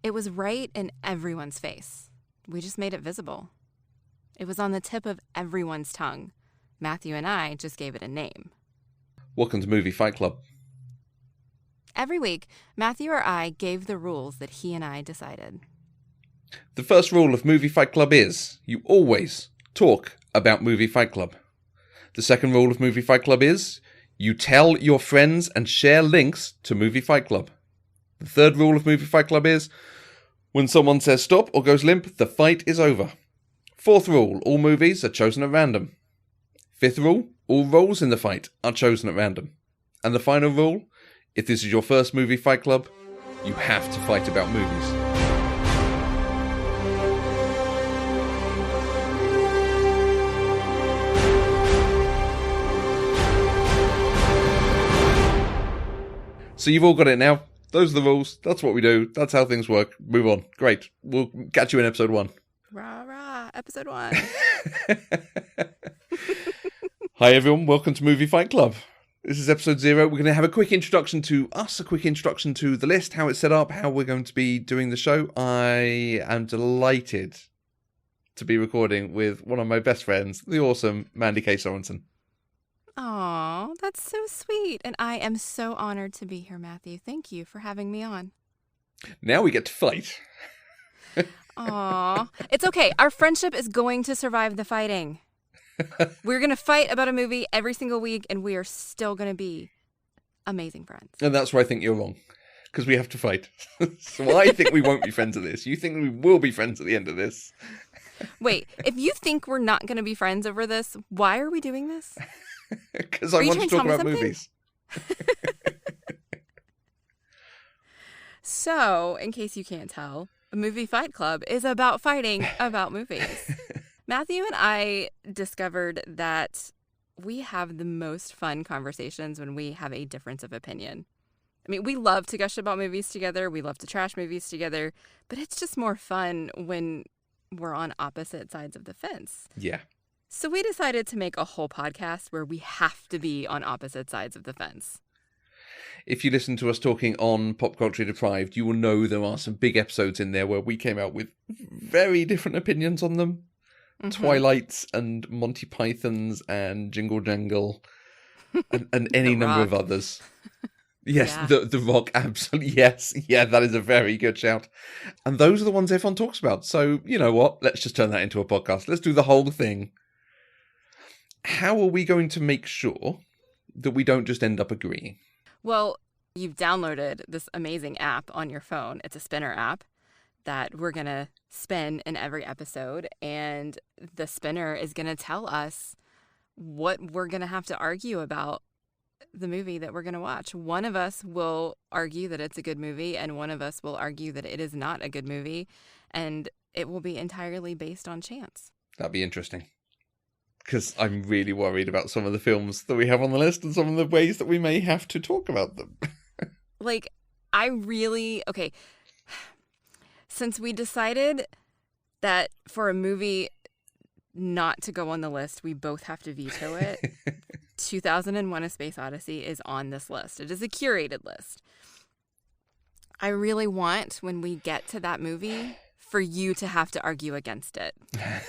It was right in everyone's face. We just made it visible. It was on the tip of everyone's tongue. Matthew and I just gave it a name. Welcome to Movie Fight Club. Every week, Matthew or I gave the rules that he and I decided. The first rule of Movie Fight Club is you always talk about Movie Fight Club. The second rule of Movie Fight Club is you tell your friends and share links to Movie Fight Club. The third rule of Movie Fight Club is when someone says stop or goes limp, the fight is over. Fourth rule, all movies are chosen at random. Fifth rule, all roles in the fight are chosen at random. And the final rule, if this is your first Movie Fight Club, you have to fight about movies. So you've all got it now. Those are the rules. That's what we do. That's how things work. Move on. Great. We'll catch you in episode 1. Rah, rah, episode 1. Hi, everyone. Welcome to Movie Fight Club. This is episode 0. We're going to have a quick introduction to us, a quick introduction to the list, how it's set up, how we're going to be doing the show. I am delighted to be recording with one of my best friends, the awesome Mandy K. Sorensen. Aw, that's so sweet. And I am so honored to be here, Matthew. Thank you for having me on. Now we get to fight. Aw, it's okay. Our friendship is going to survive the fighting. We're going to fight about a movie every single week, and we are still going to be amazing friends. And that's where I think you're wrong, because we have to fight. So I think we won't be friends at this. You think we will be friends at the end of this. Wait, if you think we're not going to be friends over this, why are we doing this? Because I want to talk about movies. So, in case you can't tell, Movie Fight Club is about fighting about movies. Matthew and I discovered that we have the most fun conversations when we have a difference of opinion. I mean, we love to gush about movies together. We love to trash movies together. But it's just more fun when we're on opposite sides of the fence. Yeah. So we decided to make a whole podcast where we have to be on opposite sides of the fence. If you listen to us talking on Pop Culture Deprived, you will know there are some big episodes in there where we came out with very different opinions on them. Mm-hmm. Twilights and Monty Pythons and Jingle Jangle and any number of others. Yes, yeah. The Rock, absolutely, yes. Yeah, that is a very good shout. And those are the ones everyone talks about. So, you know what? Let's just turn that into a podcast. Let's do the whole thing. How are we going to make sure that we don't just end up agreeing? Well, you've downloaded this amazing app on your phone. It's a spinner app that we're going to spin in every episode. And the spinner is going to tell us what we're going to have to argue about the movie that we're going to watch. One of us will argue that it's a good movie, and one of us will argue that it is not a good movie. And it will be entirely based on chance. That'd be interesting. Because I'm really worried about some of the films that we have on the list and some of the ways that we may have to talk about them. Okay, since we decided that for a movie not to go on the list, we both have to veto it, 2001: A Space Odyssey is on this list. It is a curated list. I really want, when we get to that movie, for you to have to argue against it.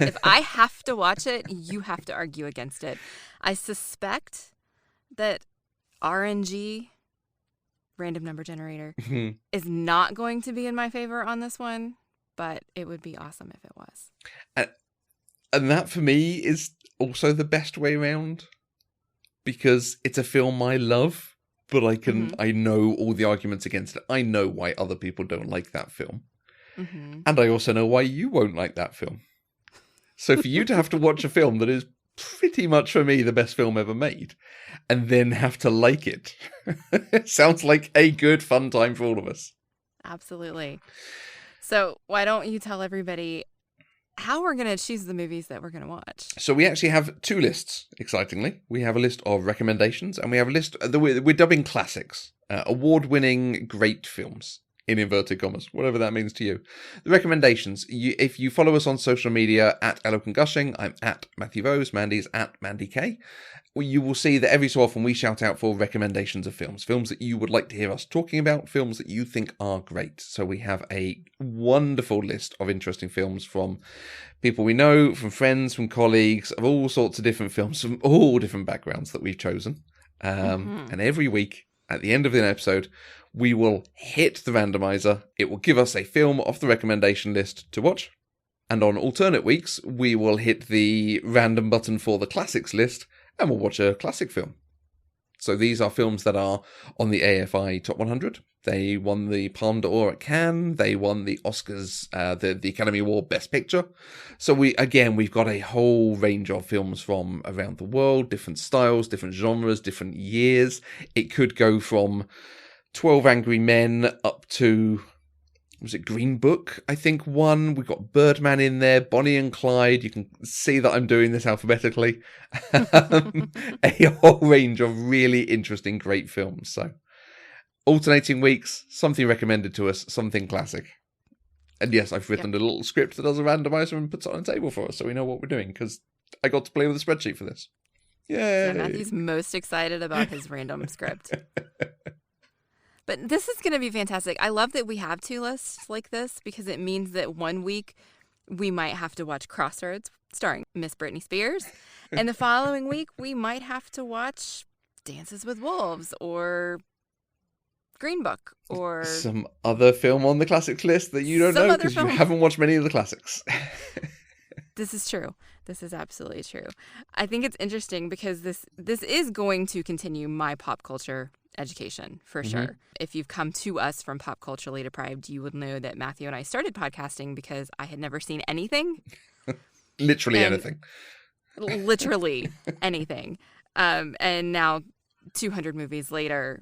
If I have to watch it, you have to argue against it. I suspect that RNG, random number generator, is not going to be in my favor on this one, but it would be awesome if it was. And that, for me, is also the best way around, because it's a film I love, but I know all the arguments against it. I know why other people don't like that film. Mm-hmm. And I also know why you won't like that film. So for you to have to watch a film that is pretty much, for me, the best film ever made, and then have to like it, sounds like a good, fun time for all of us. Absolutely. So why don't you tell everybody how we're going to choose the movies that we're going to watch? So we actually have 2 lists, excitingly. We have a list of recommendations, and we have a list that we're dubbing classics, award-winning great films. in inverted commas, whatever that means to you. The recommendations. If you follow us on social media at Eloquent Gushing, I'm at Matthew Vose, Mandy's at Mandy K. You will see that every so often we shout out for recommendations of films that you would like to hear us talking about, films that you think are great. So we have a wonderful list of interesting films from people we know, from friends, from colleagues, of all sorts of different films, from all different backgrounds that we've chosen. And every week, at the end of an episode, we will hit the randomizer. It will give us a film off the recommendation list to watch. And on alternate weeks, we will hit the random button for the classics list, and we'll watch a classic film. So these are films that are on the AFI Top 100. They won the Palme d'Or at Cannes. They won the Oscars, the Academy Award Best Picture. So we've got a whole range of films from around the world, different styles, different genres, different years. It could go from 12 Angry Men up to, was it Green Book, I think, one. We've got Birdman in there, Bonnie and Clyde. You can see that I'm doing this alphabetically. A whole range of really interesting, great films. So alternating weeks, something recommended to us, something classic. And yes, I've written a little script that does a randomizer and puts it on a table for us so we know what we're doing, because I got to play with a spreadsheet for this. Yay! Yeah, Matthew's most excited about his random script. But this is going to be fantastic. I love that we have two lists like this, because it means that one week we might have to watch Crossroads starring Miss Britney Spears. And the following week we might have to watch Dances with Wolves or Green Book or some other film on the classics list that you don't know because you haven't watched many of the classics. This is true. This is absolutely true. I think it's interesting because this is going to continue my pop culture education for sure. If you've come to us from Pop Culturally Deprived, you would know that Matthew and I started podcasting because I had never seen anything. Literally anything. Literally anything. And now 200 movies later,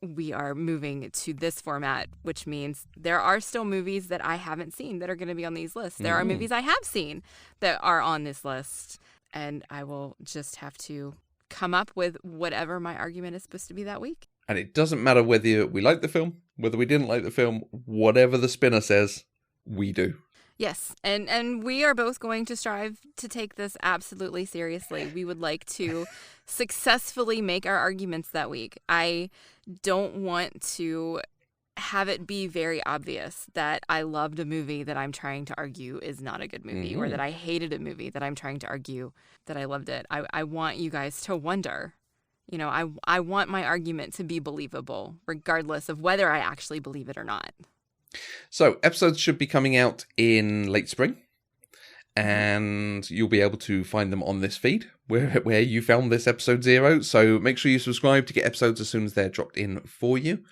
we are moving to this format, which means there are still movies that I haven't seen that are going to be on these lists. There are movies I have seen that are on this list, and I will just have to come up with whatever my argument is supposed to be that week. And it doesn't matter whether we like the film, whether we didn't like the film, whatever the spinner says, we do. Yes, and we are both going to strive to take this absolutely seriously. We would like to successfully make our arguments that week. I don't want to have it be very obvious that I loved a movie that I'm trying to argue is not a good movie, or that I hated a movie that I'm trying to argue that I loved it. I want you guys to wonder. You know, I want my argument to be believable, regardless of whether I actually believe it or not. So, episodes should be coming out in late spring, and you'll be able to find them on this feed where you found this episode 0. So make sure you subscribe to get episodes as soon as they're dropped in for you.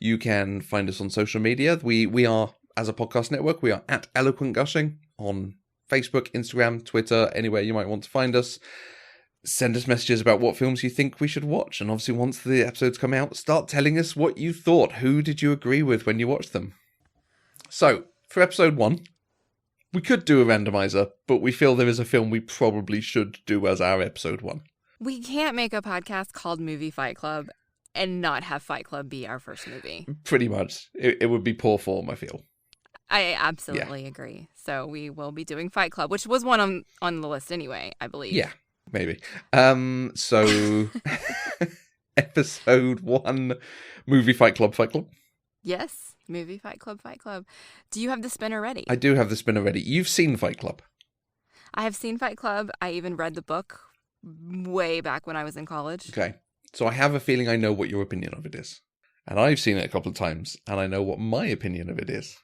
You can find us on social media. We are, as a podcast network, we are at Eloquent Gushing on Facebook, Instagram, Twitter, anywhere you might want to find us. Send us messages about what films you think we should watch. And obviously, once the episodes come out, start telling us what you thought. Who did you agree with when you watched them? So, for episode 1, we could do a randomizer, but we feel there is a film we probably should do as our episode 1. We can't make a podcast called Movie Fight Club and not have Fight Club be our first movie. Pretty much. It would be poor form, I feel. I absolutely agree. So we will be doing Fight Club, which was one on the list anyway, I believe. Yeah, maybe. So, episode 1, Movie Fight Club, Fight Club. Yes, Movie Fight Club, Fight Club. Do you have the spinner ready? I do have the spinner ready. You've seen Fight Club. I have seen Fight Club. I even read the book way back when I was in college. Okay. So I have a feeling I know what your opinion of it is. And I've seen it a couple of times, and I know what my opinion of it is.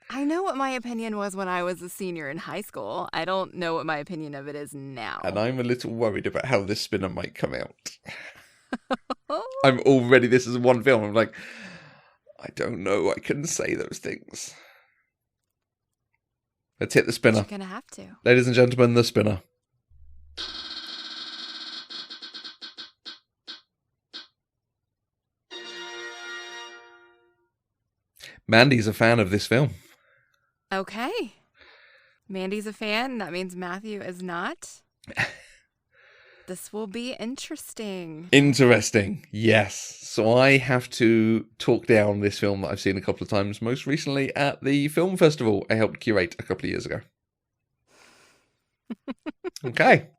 I know what my opinion was when I was a senior in high school. I don't know what my opinion of it is now. And I'm a little worried about how this spinner might come out. I'm already, this is one film, I'm like, I don't know, I couldn't say those things. Let's hit the spinner. You're going to have to. Ladies and gentlemen, the spinner. Mandy's a fan of this film. Okay. Mandy's a fan. That means Matthew is not. This will be interesting. Interesting, yes. So I have to talk down this film that I've seen a couple of times, most recently at the film festival I helped curate a couple of years ago. Okay.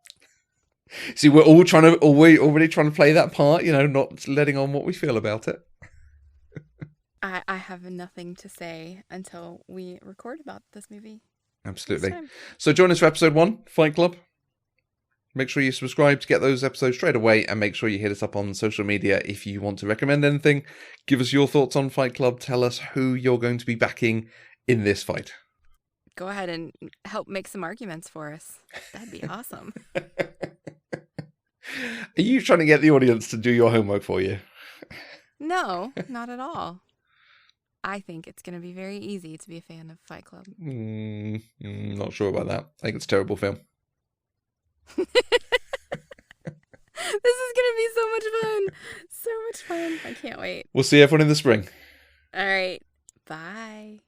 See, we're all already trying to play that part, not letting on what we feel about it. I have nothing to say until we record about this movie. Absolutely. So join us for episode 1, Fight Club. Make sure you subscribe to get those episodes straight away, and make sure you hit us up on social media if you want to recommend anything. Give us your thoughts on Fight Club. Tell us who you're going to be backing in this fight. Go ahead and help make some arguments for us. That'd be awesome. Are you trying to get the audience to do your homework for you? No, not at all. I think it's going to be very easy to be a fan of Fight Club. Not sure about that. I think it's a terrible film. This is going to be so much fun. So much fun. I can't wait. We'll see everyone in the spring. All right. Bye.